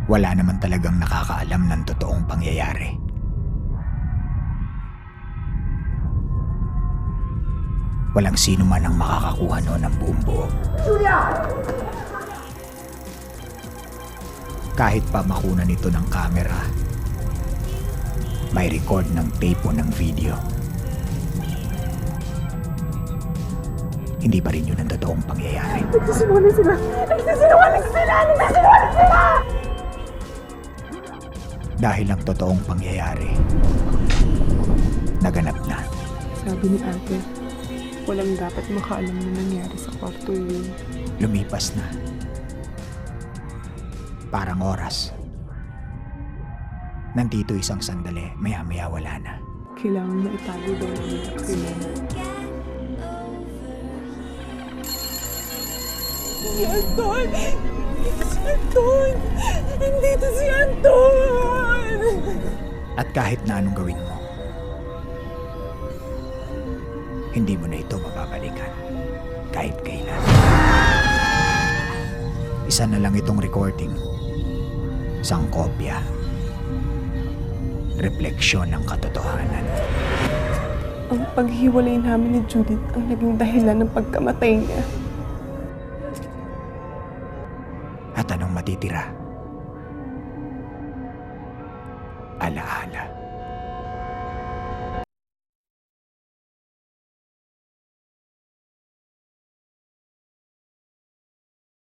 Wala naman talagang nakakaalam ng totoong pangyayari. Walang sino man ang makakakuha noon ng buong buo. Kahit pa makuna nito ng kamera, may record ng tape o ng video. Hindi pa rin yun ang totoong pangyayari. Nagsisinungaling sila! Nagsisinungaling sila! Nagsisinungaling sila! Dahil ang totoong pangyayari, naganap na. Sabi ni ate, walang dapat makaalam na nangyari sa kwarto yun. Lumipas na. Parang oras. Nandito isang sandali, maya-maya wala na. Kailangan na itago daw namin ang krimen. Si Anton! Nandito si Anton! Nandito si Anton! At kahit na anong gawin mo, hindi mo na ito mababalikan. Kahit kailan. Isa na lang itong recording. Isang kopya. Refleksyon ng katotohanan. Ang paghiwalay namin ni Judith ang naging dahilan ng pagkamatay niya. At anong matitira? Alaala.